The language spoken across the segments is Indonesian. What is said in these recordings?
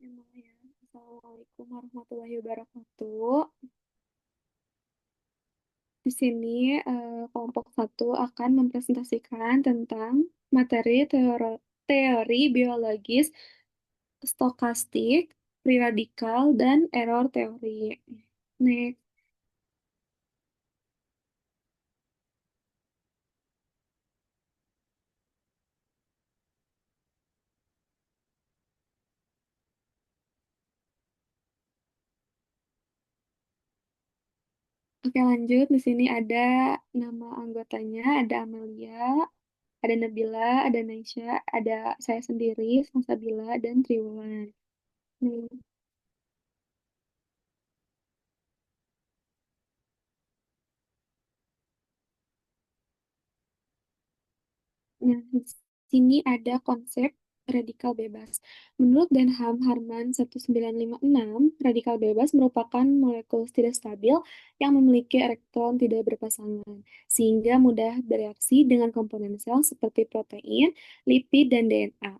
Emang ya. Assalamualaikum warahmatullahi wabarakatuh. Di sini kelompok satu akan mempresentasikan tentang materi teori biologis stokastik, free radikal, dan error teori. Next. Oke, lanjut. Di sini ada nama anggotanya, ada Amalia, ada Nabila, ada Naisha, ada saya sendiri, Salsabila, dan Triwulan. Nih. Nah, di sini ada konsep radikal bebas. Menurut Denham Harman 1956, radikal bebas merupakan molekul tidak stabil yang memiliki elektron tidak berpasangan, sehingga mudah bereaksi dengan komponen sel seperti protein, lipid, dan DNA.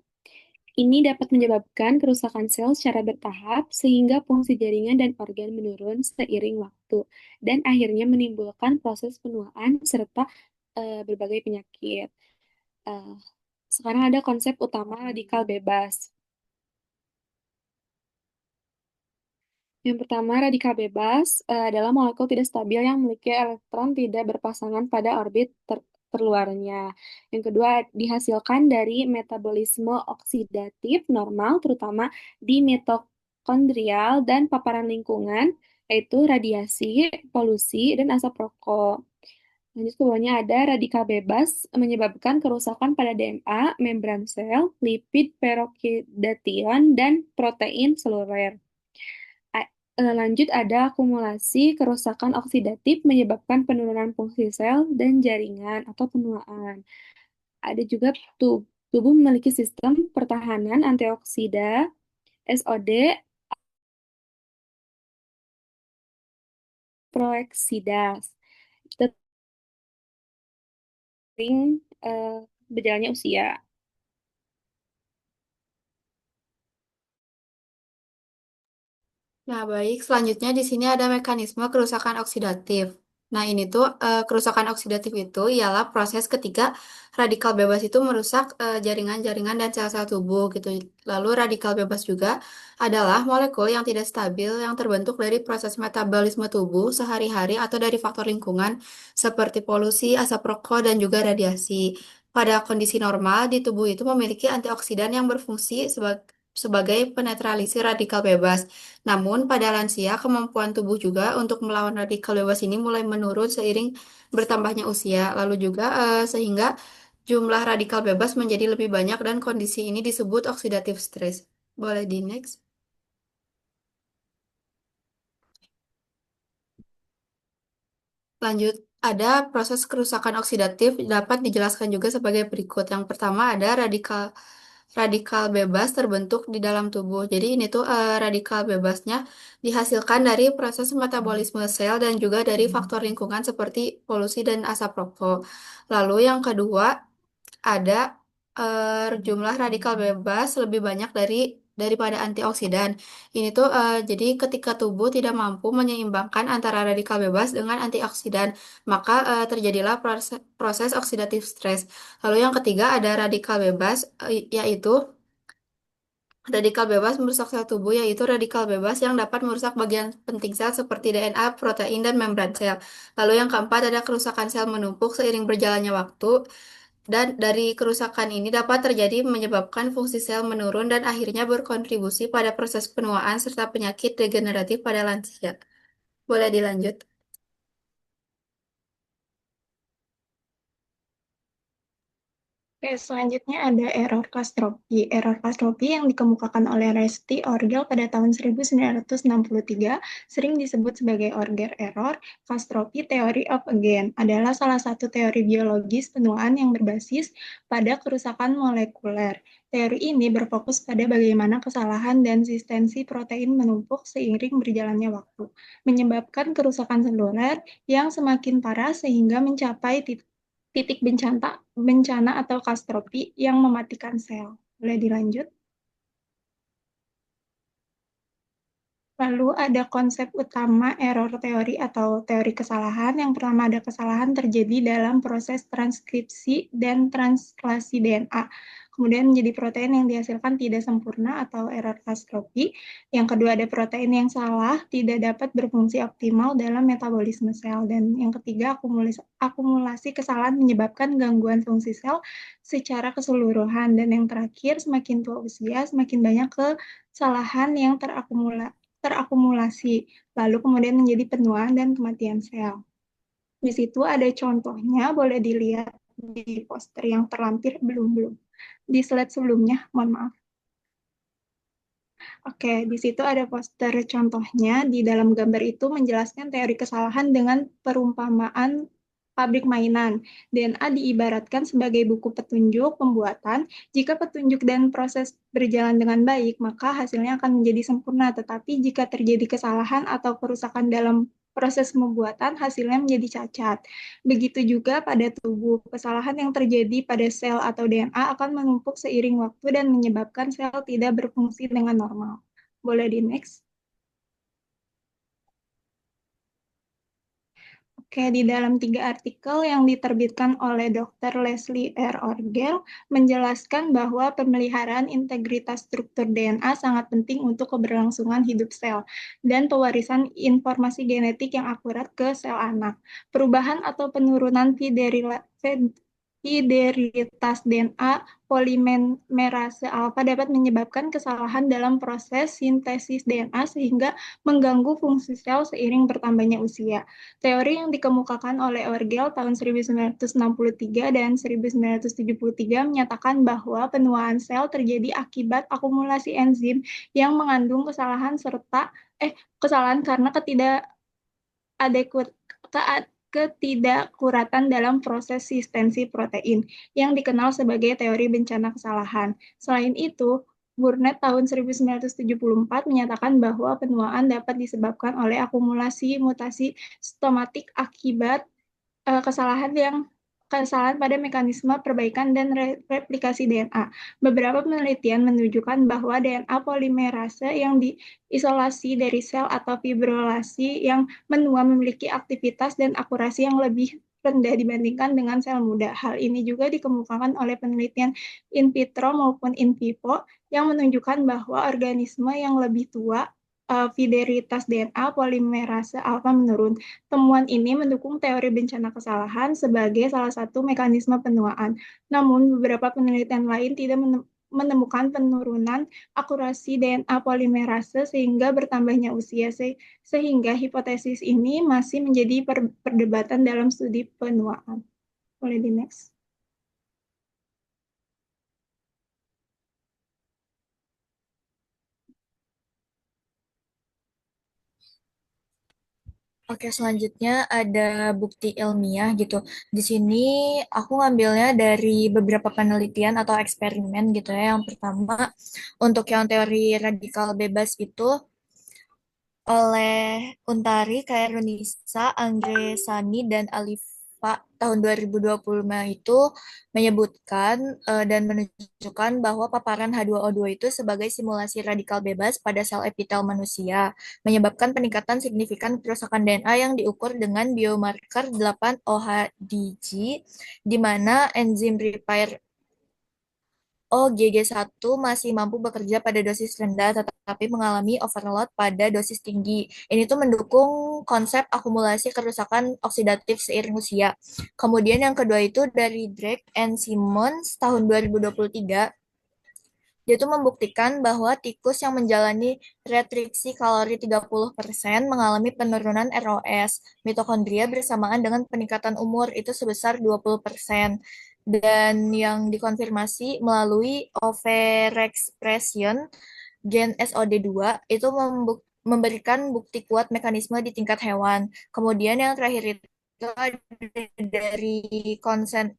Ini dapat menyebabkan kerusakan sel secara bertahap, sehingga fungsi jaringan dan organ menurun seiring waktu, dan akhirnya menimbulkan proses penuaan serta berbagai penyakit. Eh, Sekarang ada konsep utama radikal bebas. Yang pertama, radikal bebas adalah molekul tidak stabil yang memiliki elektron tidak berpasangan pada orbit terluarnya. Yang kedua, dihasilkan dari metabolisme oksidatif normal, terutama di mitokondrial dan paparan lingkungan, yaitu radiasi, polusi, dan asap rokok. Lanjut ke bawahnya ada radikal bebas menyebabkan kerusakan pada DNA, membran sel, lipid peroksidation, dan protein seluler. Lanjut ada akumulasi kerusakan oksidatif menyebabkan penurunan fungsi sel dan jaringan atau penuaan. Ada juga tubuh memiliki sistem pertahanan antioksida, SOD, proeksidas. Sering berjalannya usia. Nah, baik. Selanjutnya di sini ada mekanisme kerusakan oksidatif. Nah, ini tuh kerusakan oksidatif itu ialah proses ketika radikal bebas itu merusak jaringan-jaringan dan sel-sel tubuh gitu. Lalu radikal bebas juga adalah molekul yang tidak stabil yang terbentuk dari proses metabolisme tubuh sehari-hari atau dari faktor lingkungan seperti polusi, asap rokok, dan juga radiasi. Pada kondisi normal di tubuh itu memiliki antioksidan yang berfungsi sebagai penetralisi radikal bebas. Namun, pada lansia, kemampuan tubuh juga untuk melawan radikal bebas ini mulai menurun seiring bertambahnya usia. Lalu juga sehingga jumlah radikal bebas menjadi lebih banyak dan kondisi ini disebut oxidative stress. Boleh di next. Lanjut, ada proses kerusakan oksidatif dapat dijelaskan juga sebagai berikut. Yang pertama ada radikal radikal bebas terbentuk di dalam tubuh. Jadi ini tuh radikal bebasnya dihasilkan dari proses metabolisme sel dan juga dari faktor lingkungan seperti polusi dan asap rokok. Lalu yang kedua ada jumlah radikal bebas lebih banyak daripada antioksidan. Ini tuh jadi ketika tubuh tidak mampu menyeimbangkan antara radikal bebas dengan antioksidan, maka terjadilah proses oksidatif stres. Lalu yang ketiga ada radikal bebas yaitu radikal bebas merusak sel tubuh yaitu radikal bebas yang dapat merusak bagian penting sel seperti DNA, protein, dan membran sel. Lalu yang keempat ada kerusakan sel menumpuk seiring berjalannya waktu. Dan dari kerusakan ini dapat terjadi menyebabkan fungsi sel menurun dan akhirnya berkontribusi pada proses penuaan serta penyakit degeneratif pada lansia. Boleh dilanjut. Oke, selanjutnya ada error kastropi. Error kastropi yang dikemukakan oleh Resti Orgel pada tahun 1963 sering disebut sebagai Orger error. Kastropi theory of again adalah salah satu teori biologis penuaan yang berbasis pada kerusakan molekuler. Teori ini berfokus pada bagaimana kesalahan dan sistensi protein menumpuk seiring berjalannya waktu, menyebabkan kerusakan seluler yang semakin parah sehingga mencapai titik bencana atau kastropi yang mematikan sel. Boleh dilanjut? Lalu ada konsep utama error teori atau teori kesalahan. Yang pertama ada kesalahan terjadi dalam proses transkripsi dan translasi DNA. Kemudian menjadi protein yang dihasilkan tidak sempurna atau error transtropi. Yang kedua ada protein yang salah, tidak dapat berfungsi optimal dalam metabolisme sel. Dan yang ketiga akumulasi kesalahan menyebabkan gangguan fungsi sel secara keseluruhan. Dan yang terakhir semakin tua usia, semakin banyak kesalahan yang terakumulasi, lalu kemudian menjadi penuaan dan kematian sel. Di situ ada contohnya, boleh dilihat di poster yang terlampir, belum di slide sebelumnya, mohon maaf. Oke, di situ ada poster contohnya. Di dalam gambar itu menjelaskan teori kesalahan dengan perumpamaan pabrik mainan. DNA diibaratkan sebagai buku petunjuk pembuatan. Jika petunjuk dan proses berjalan dengan baik, maka hasilnya akan menjadi sempurna. Tetapi jika terjadi kesalahan atau kerusakan dalam proses pembuatan, hasilnya menjadi cacat. Begitu juga pada tubuh, kesalahan yang terjadi pada sel atau DNA akan menumpuk seiring waktu dan menyebabkan sel tidak berfungsi dengan normal. Boleh di next. Oke, di dalam 3 artikel yang diterbitkan oleh Dr. Leslie R. Orgel menjelaskan bahwa pemeliharaan integritas struktur DNA sangat penting untuk keberlangsungan hidup sel dan pewarisan informasi genetik yang akurat ke sel anak. Perubahan atau penurunan fidelitas DNA polimerase alfa dapat menyebabkan kesalahan dalam proses sintesis DNA sehingga mengganggu fungsi sel seiring bertambahnya usia. Teori yang dikemukakan oleh Orgel tahun 1963 dan 1973 menyatakan bahwa penuaan sel terjadi akibat akumulasi enzim yang mengandung kesalahan karena ketidakkuratan dalam proses sistensi protein yang dikenal sebagai teori bencana kesalahan. Selain itu, Burnett tahun 1974 menyatakan bahwa penuaan dapat disebabkan oleh akumulasi mutasi stomatik akibat kesalahan pada mekanisme perbaikan dan replikasi DNA. Beberapa penelitian menunjukkan bahwa DNA polimerase yang diisolasi dari sel atau fibrillasi yang menua memiliki aktivitas dan akurasi yang lebih rendah dibandingkan dengan sel muda. Hal ini juga dikemukakan oleh penelitian in vitro maupun in vivo yang menunjukkan bahwa organisme yang lebih tua fidelitas DNA polimerase alfa menurun. Temuan ini mendukung teori bencana kesalahan sebagai salah satu mekanisme penuaan. Namun, beberapa penelitian lain tidak menemukan penurunan akurasi DNA polimerase sehingga bertambahnya usia, sehingga hipotesis ini masih menjadi perdebatan dalam studi penuaan. Boleh di next. Oke, selanjutnya ada bukti ilmiah gitu. Di sini aku ngambilnya dari beberapa penelitian atau eksperimen gitu ya. Yang pertama, untuk yang teori radikal bebas itu oleh Untari, Kairunisa, Sani, dan Alifa tahun 2025 itu menyebutkan dan menunjukkan bahwa paparan H2O2 itu sebagai simulasi radikal bebas pada sel epitel manusia, menyebabkan peningkatan signifikan kerusakan DNA yang diukur dengan biomarker 8-OHDG, di mana enzim repair OGG1 masih mampu bekerja pada dosis rendah tetapi mengalami overload pada dosis tinggi. Ini tuh mendukung konsep akumulasi kerusakan oksidatif seiring usia. Kemudian yang kedua itu dari Drake and Simmons tahun 2023. Dia tuh membuktikan bahwa tikus yang menjalani restriksi kalori 30% mengalami penurunan ROS mitokondria bersamaan dengan peningkatan umur itu sebesar 20%. Dan yang dikonfirmasi melalui overexpression gen SOD2 itu memberikan bukti kuat mekanisme di tingkat hewan. Kemudian yang terakhir itu ada dari konsen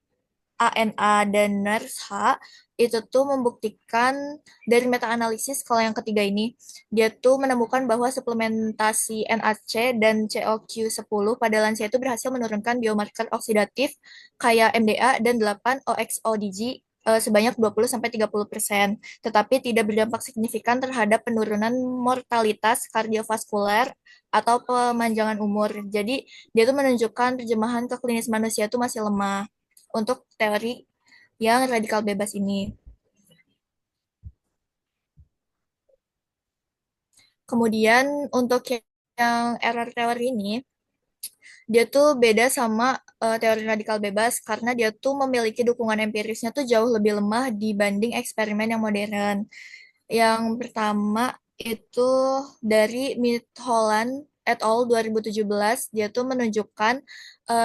ANA dan NERS-H itu tuh membuktikan dari meta-analisis kalau yang ketiga ini dia tuh menemukan bahwa suplementasi NAC dan COQ10 pada lansia itu berhasil menurunkan biomarker oksidatif kayak MDA dan 8-OXODG sebanyak 20-30%, tetapi tidak berdampak signifikan terhadap penurunan mortalitas kardiovaskuler atau pemanjangan umur. Jadi, dia tuh menunjukkan terjemahan ke klinis manusia itu masih lemah untuk teori yang radikal bebas ini. Kemudian untuk yang error teori ini, dia tuh beda sama teori radikal bebas karena dia tuh memiliki dukungan empirisnya tuh jauh lebih lemah dibanding eksperimen yang modern. Yang pertama itu dari Holland et al. 2017, dia tuh menunjukkan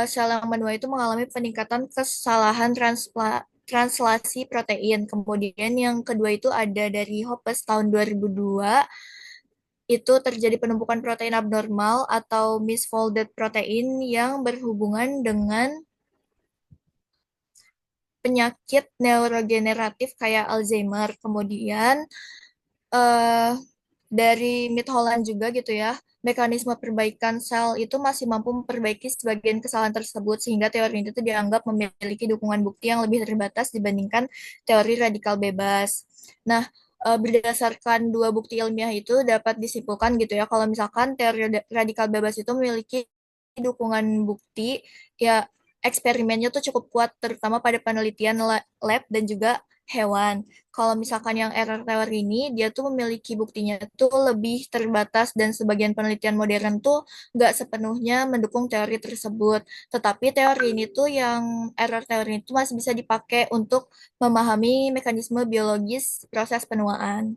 sel yang menua itu mengalami peningkatan kesalahan translasi protein. Kemudian yang kedua itu ada dari Hoppes tahun 2002, itu terjadi penumpukan protein abnormal atau misfolded protein yang berhubungan dengan penyakit neurogeneratif kayak Alzheimer. Kemudian eh, dari Mid Holland juga gitu ya, mekanisme perbaikan sel itu masih mampu memperbaiki sebagian kesalahan tersebut sehingga teori itu dianggap memiliki dukungan bukti yang lebih terbatas dibandingkan teori radikal bebas. Nah, berdasarkan dua bukti ilmiah itu dapat disimpulkan gitu ya, kalau misalkan teori radikal bebas itu memiliki dukungan bukti, ya eksperimennya tuh cukup kuat, terutama pada penelitian lab dan juga hewan. Kalau misalkan yang error teori ini, dia tuh memiliki buktinya tuh lebih terbatas dan sebagian penelitian modern tuh nggak sepenuhnya mendukung teori tersebut. Tetapi teori ini tuh yang error teori itu masih bisa dipakai untuk memahami mekanisme biologis proses penuaan.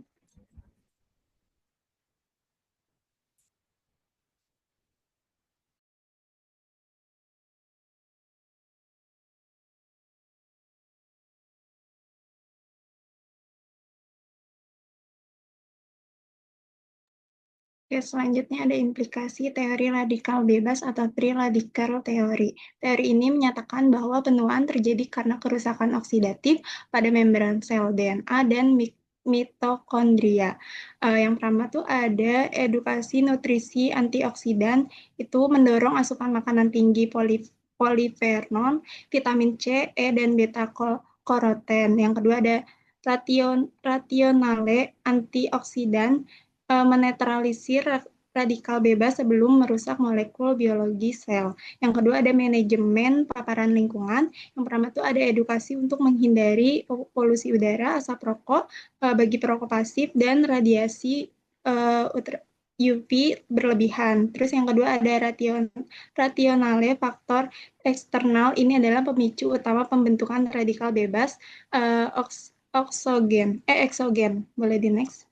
Oke, selanjutnya ada implikasi teori radikal bebas atau free radical teori. Teori ini menyatakan bahwa penuaan terjadi karena kerusakan oksidatif pada membran sel DNA dan mitokondria. Yang pertama tuh ada edukasi nutrisi antioksidan, itu mendorong asupan makanan tinggi polifenol, vitamin C, E, dan beta karoten. Yang kedua ada rationale antioksidan, menetralisir radikal bebas sebelum merusak molekul biologi sel. Yang kedua ada manajemen paparan lingkungan. Yang pertama itu ada edukasi untuk menghindari polusi udara, asap rokok bagi perokok pasif, dan radiasi UV berlebihan. Terus yang kedua ada rationale faktor eksternal. Ini adalah pemicu utama pembentukan radikal bebas eksogen. Boleh di next.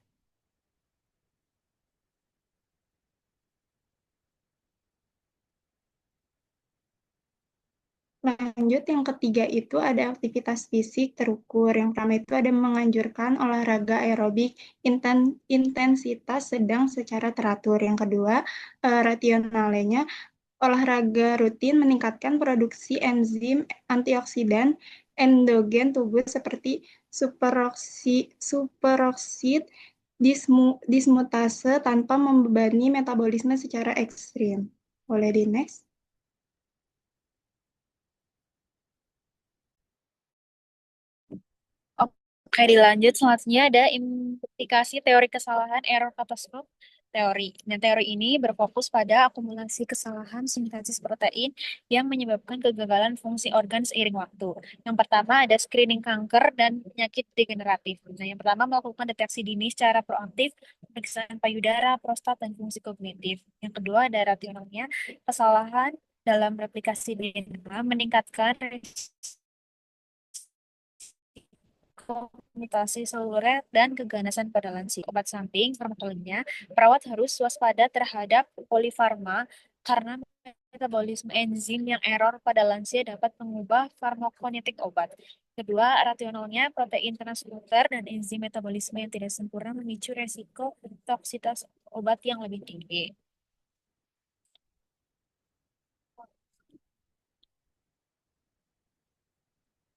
Lanjut, yang ketiga itu ada aktivitas fisik terukur. Yang pertama itu ada menganjurkan olahraga aerobik intensitas sedang secara teratur. Yang kedua, rasionalnya, olahraga rutin meningkatkan produksi enzim antioksidan endogen tubuh seperti superoksid dismutase tanpa membebani metabolisme secara ekstrim. Boleh di next. Oke, dilanjut. Selanjutnya ada implikasi teori kesalahan error katastrof teori. Dan teori ini berfokus pada akumulasi kesalahan sintesis protein yang menyebabkan kegagalan fungsi organ seiring waktu. Yang pertama ada screening kanker dan penyakit degeneratif. Nah, yang pertama melakukan deteksi dini secara proaktif, pemeriksaan payudara, prostat, dan fungsi kognitif. Yang kedua ada rasionalnya, kesalahan dalam replikasi DNA meningkatkan mutasi seluler dan keganasan pada lansia. Obat samping farmakologinya, perawat harus waspada terhadap polifarma karena metabolisme enzim yang error pada lansia dapat mengubah farmakokinetik obat. Kedua, rasionalnya protein transporter dan enzim metabolisme yang tidak sempurna memicu resiko toksitas obat yang lebih tinggi.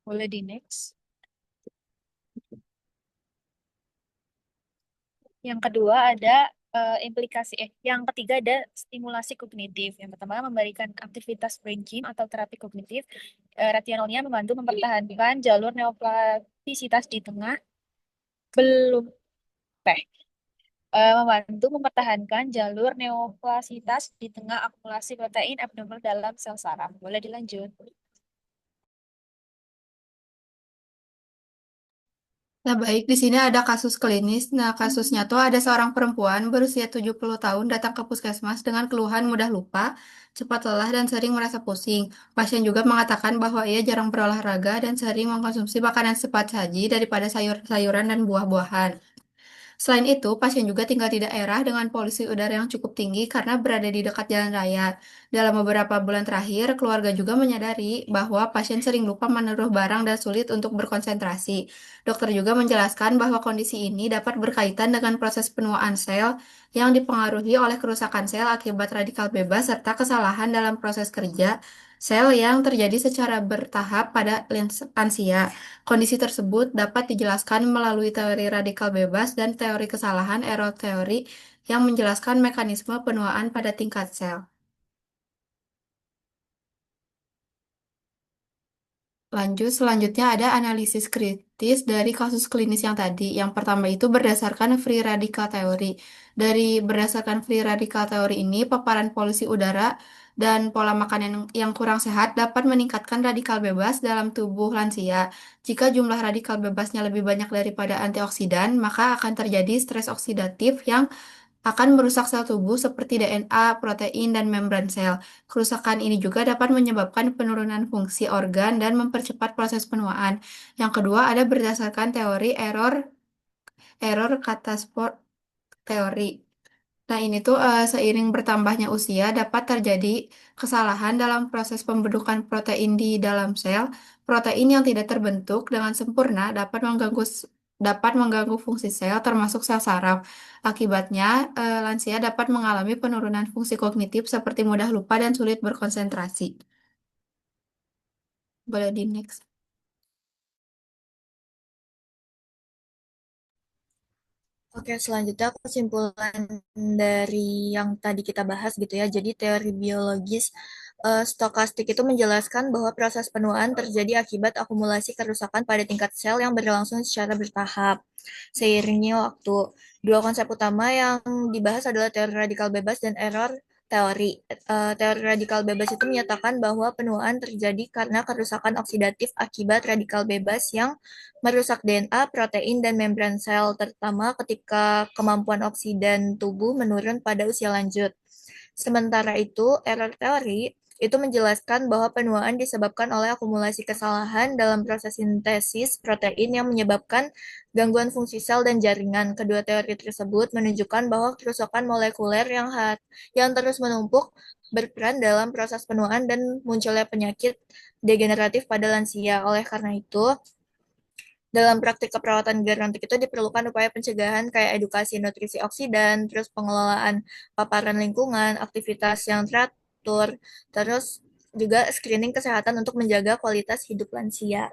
Boleh di next. Yang kedua ada yang ketiga ada stimulasi kognitif. Yang pertama memberikan aktivitas brain gym atau terapi kognitif. Rationalnya membantu mempertahankan jalur neoplastisitas di tengah belum teh membantu mempertahankan jalur neoplasitas di tengah akumulasi protein abnormal dalam sel saraf. Boleh dilanjut. Nah, baik, di sini ada kasus klinis. Nah, kasusnya tuh ada seorang perempuan berusia 70 tahun datang ke puskesmas dengan keluhan mudah lupa, cepat lelah, dan sering merasa pusing. Pasien juga mengatakan bahwa ia jarang berolahraga dan sering mengkonsumsi makanan cepat saji daripada sayur-sayuran dan buah-buahan. Selain itu, pasien juga tinggal di daerah dengan polusi udara yang cukup tinggi karena berada di dekat jalan raya. Dalam beberapa bulan terakhir, keluarga juga menyadari bahwa pasien sering lupa menaruh barang dan sulit untuk berkonsentrasi. Dokter juga menjelaskan bahwa kondisi ini dapat berkaitan dengan proses penuaan sel yang dipengaruhi oleh kerusakan sel akibat radikal bebas serta kesalahan dalam proses kerja sel yang terjadi secara bertahap pada lansia. Kondisi tersebut dapat dijelaskan melalui teori radikal bebas dan teori kesalahan error teori yang menjelaskan mekanisme penuaan pada tingkat sel. Lanjut, selanjutnya ada analisis kritis dari kasus klinis yang tadi. Yang pertama itu berdasarkan free radical teori. Berdasarkan free radical teori ini, paparan polusi udara dan pola makan yang kurang sehat dapat meningkatkan radikal bebas dalam tubuh lansia. Jika jumlah radikal bebasnya lebih banyak daripada antioksidan, maka akan terjadi stres oksidatif yang akan merusak sel tubuh seperti DNA, protein, dan membran sel. Kerusakan ini juga dapat menyebabkan penurunan fungsi organ dan mempercepat proses penuaan. Yang kedua ada berdasarkan teori error kata sport teori. Nah, ini tuh seiring bertambahnya usia dapat terjadi kesalahan dalam proses pembentukan protein di dalam sel. Protein yang tidak terbentuk dengan sempurna dapat mengganggu fungsi sel termasuk sel saraf. Akibatnya, lansia dapat mengalami penurunan fungsi kognitif seperti mudah lupa dan sulit berkonsentrasi. Boleh di next. Oke, selanjutnya kesimpulan dari yang tadi kita bahas gitu ya. Jadi teori biologis stokastik itu menjelaskan bahwa proses penuaan terjadi akibat akumulasi kerusakan pada tingkat sel yang berlangsung secara bertahap seiringnya waktu. Dua konsep utama yang dibahas adalah teori radikal bebas dan error teori. Teori radikal bebas itu menyatakan bahwa penuaan terjadi karena kerusakan oksidatif akibat radikal bebas yang merusak DNA, protein, dan membran sel, terutama ketika kemampuan oksidan tubuh menurun pada usia lanjut. Sementara itu, error teori itu menjelaskan bahwa penuaan disebabkan oleh akumulasi kesalahan dalam proses sintesis protein yang menyebabkan gangguan fungsi sel dan jaringan. Kedua teori tersebut menunjukkan bahwa kerusakan molekuler yang terus menumpuk berperan dalam proses penuaan dan munculnya penyakit degeneratif pada lansia. Oleh karena itu, dalam praktik keperawatan gerontik itu diperlukan upaya pencegahan kayak edukasi nutrisi oksidan, terus pengelolaan paparan lingkungan, aktivitas yang teratur, terus juga screening kesehatan untuk menjaga kualitas hidup lansia.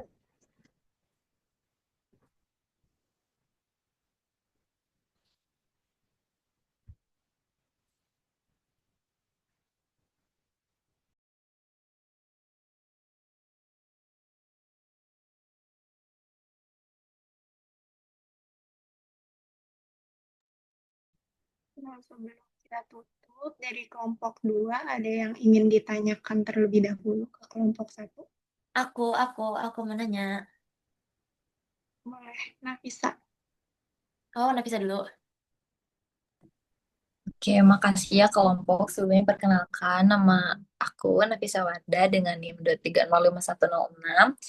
Nah, sebelum kita tutup, dari kelompok 2 ada yang ingin ditanyakan terlebih dahulu ke kelompok 1? Aku mau nanya. Boleh, Nafisa. Oh, Nafisa dulu. Oke, makasih ya kelompok. Sebelumnya perkenalkan nama aku Nafisa Wanda dengan NIM 2305106.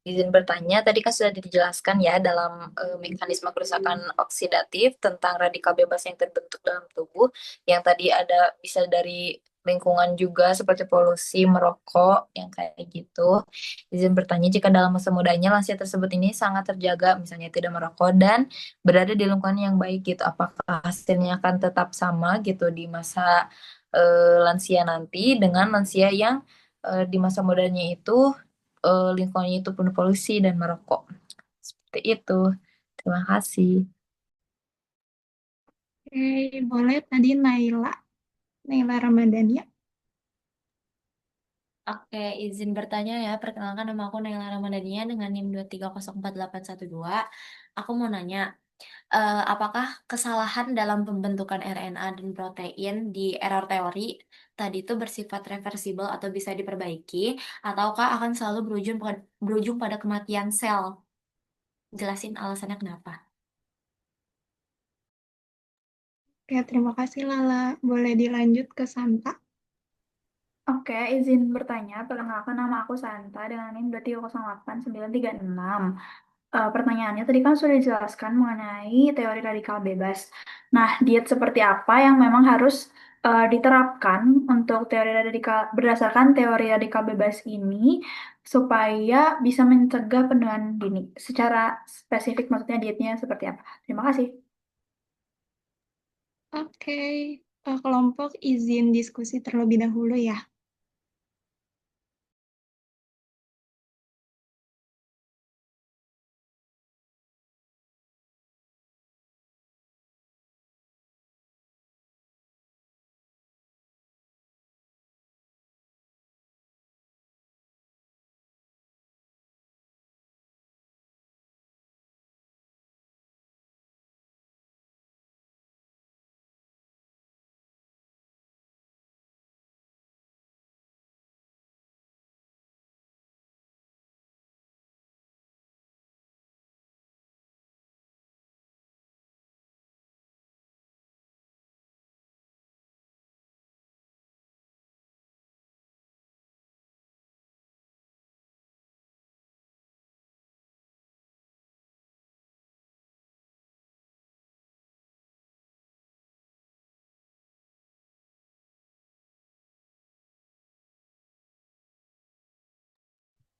Izin bertanya, tadi kan sudah dijelaskan ya dalam mekanisme kerusakan oksidatif tentang radikal bebas yang terbentuk dalam tubuh, yang tadi ada bisa dari lingkungan juga seperti polusi, merokok, yang kayak gitu. Izin bertanya, jika dalam masa mudanya lansia tersebut ini sangat terjaga, misalnya tidak merokok dan berada di lingkungan yang baik gitu, apakah hasilnya akan tetap sama gitu di masa lansia nanti dengan lansia yang di masa mudanya itu lingkungannya itu penuh polusi dan merokok. Seperti itu. Terima kasih. Oke, boleh tadi Naila. Naila Ramadhani ya. Oke, izin bertanya ya. Perkenalkan nama aku Naila Ramadhania dengan NIM 2304812. Aku mau nanya, apakah kesalahan dalam pembentukan RNA dan protein di error teori tadi itu bersifat reversibel atau bisa diperbaiki, ataukah akan selalu berujung pada kematian sel? Jelasin alasannya kenapa. Oke, terima kasih Lala. Boleh dilanjut ke Santa. Oke, izin bertanya. Perkenalkan nama aku Santa dengan NIM 2308936. Pertanyaannya tadi kan sudah dijelaskan mengenai teori radikal bebas. Nah, diet seperti apa yang memang harus diterapkan untuk teori radikal berdasarkan teori radikal bebas ini supaya bisa mencegah penuaan dini? Secara spesifik maksudnya dietnya seperti apa? Terima kasih. Oke, kelompok izin diskusi terlebih dahulu ya.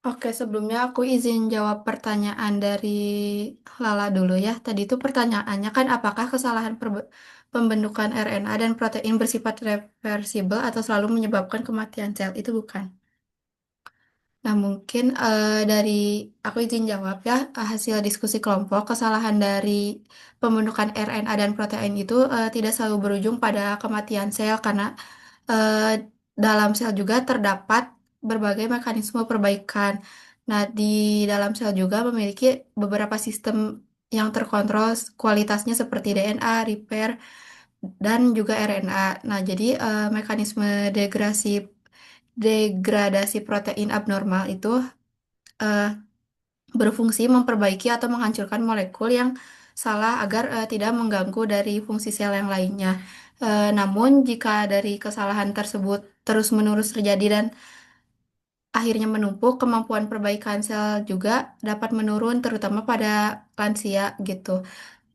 Oke, sebelumnya aku izin jawab pertanyaan dari Lala dulu ya. Tadi itu pertanyaannya kan apakah kesalahan pembentukan RNA dan protein bersifat reversibel atau selalu menyebabkan kematian sel? Itu bukan. Nah, mungkin dari aku izin jawab ya, hasil diskusi kelompok, kesalahan dari pembentukan RNA dan protein itu tidak selalu berujung pada kematian sel karena eh, dalam sel juga terdapat berbagai mekanisme perbaikan. Nah, di dalam sel juga memiliki beberapa sistem yang terkontrol kualitasnya seperti DNA, repair, dan juga RNA. Nah, jadi mekanisme degradasi protein abnormal itu eh, berfungsi memperbaiki atau menghancurkan molekul yang salah agar tidak mengganggu dari fungsi sel yang lainnya. Namun, jika dari kesalahan tersebut terus-menerus terjadi dan akhirnya menumpuk, kemampuan perbaikan sel juga dapat menurun, terutama pada lansia gitu.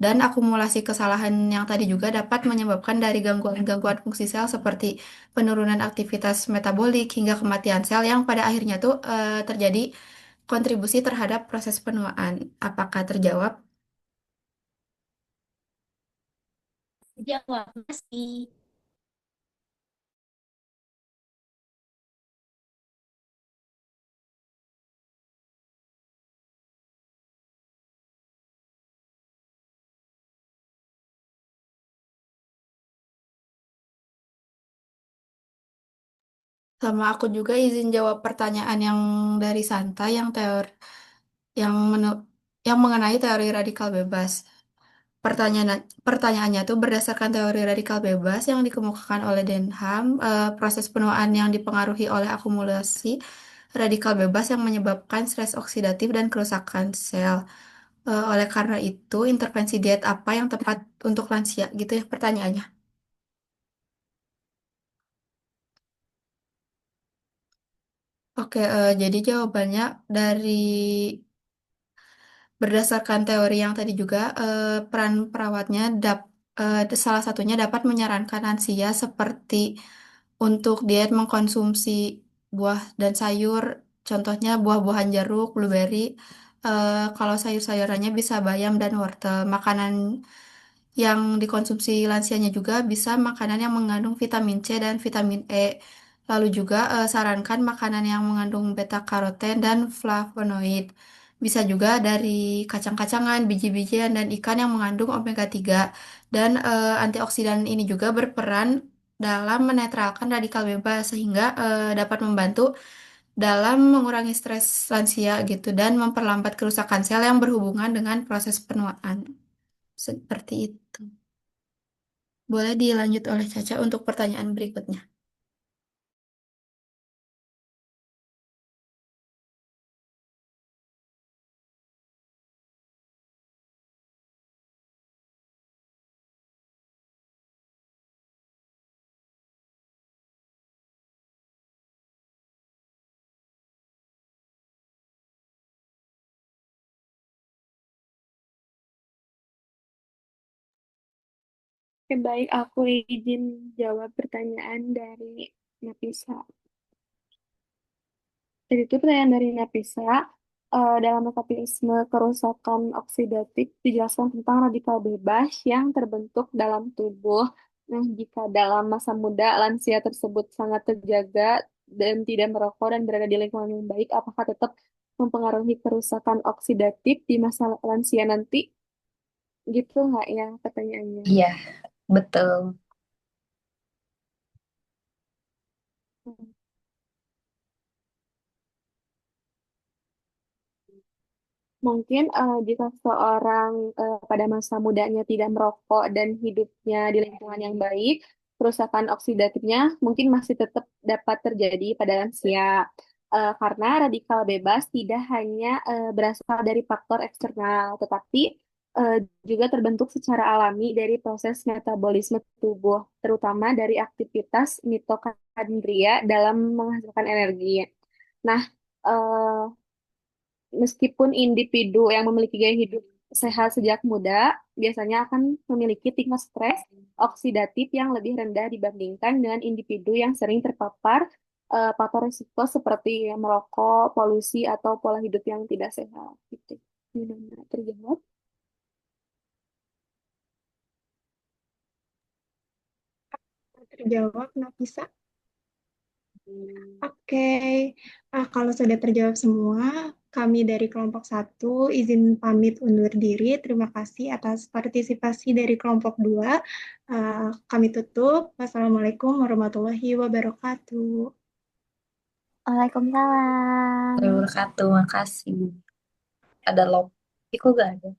Dan akumulasi kesalahan yang tadi juga dapat menyebabkan dari gangguan-gangguan fungsi sel seperti penurunan aktivitas metabolik hingga kematian sel yang pada akhirnya tuh terjadi kontribusi terhadap proses penuaan. Apakah terjawab? Jawab, masih. Sama aku juga izin jawab pertanyaan yang dari Santa yang yang yang mengenai teori radikal bebas. Pertanyaannya tuh berdasarkan teori radikal bebas yang dikemukakan oleh Denham, proses penuaan yang dipengaruhi oleh akumulasi radikal bebas yang menyebabkan stres oksidatif dan kerusakan sel. Oleh karena itu, intervensi diet apa yang tepat untuk lansia? Gitu ya pertanyaannya. Oke, jadi jawabannya dari berdasarkan teori yang tadi juga, peran perawatnya salah satunya dapat menyarankan lansia seperti untuk diet mengkonsumsi buah dan sayur, contohnya buah-buahan jeruk, blueberry. Kalau sayur-sayurannya bisa bayam dan wortel. Makanan yang dikonsumsi lansianya juga bisa makanan yang mengandung vitamin C dan vitamin E. Lalu juga sarankan makanan yang mengandung beta karoten dan flavonoid. bisa juga dari kacang-kacangan, biji-bijian, dan ikan yang mengandung omega 3. Dan antioksidan ini juga berperan dalam menetralkan radikal bebas sehingga dapat membantu dalam mengurangi stres lansia gitu dan memperlambat kerusakan sel yang berhubungan dengan proses penuaan. Seperti itu. Boleh dilanjut oleh Caca untuk pertanyaan berikutnya. Oke, baik, aku izin jawab pertanyaan dari Nafisa. Jadi itu pertanyaan dari Nafisa. Dalam metabolisme kerusakan oksidatif dijelaskan tentang radikal bebas yang terbentuk dalam tubuh. Nah, jika dalam masa muda lansia tersebut sangat terjaga dan tidak merokok dan berada di lingkungan yang baik, apakah tetap mempengaruhi kerusakan oksidatif di masa lansia nanti? Gitu nggak ya pertanyaannya? Iya, betul. Mungkin jika seorang pada masa mudanya tidak merokok dan hidupnya di lingkungan yang baik, kerusakan oksidatifnya mungkin masih tetap dapat terjadi pada lansia. Karena radikal bebas tidak hanya berasal dari faktor eksternal, tetapi eh, juga terbentuk secara alami dari proses metabolisme tubuh, terutama dari aktivitas mitokondria dalam menghasilkan energi. Nah, meskipun individu yang memiliki gaya hidup sehat sejak muda biasanya akan memiliki tingkat stres oksidatif yang lebih rendah dibandingkan dengan individu yang sering terpapar faktor risiko seperti merokok, polusi, atau pola hidup yang tidak sehat. Gitu. Ini terjawab. Terjawab, Nafisa. Oke, kalau sudah terjawab semua, kami dari kelompok satu izin pamit undur diri. Terima kasih atas partisipasi dari kelompok 2. Kami tutup. Wassalamualaikum warahmatullahi wabarakatuh. Waalaikumsalam. Wabarakatuh, makasih. Ada lob. Iko gak ada?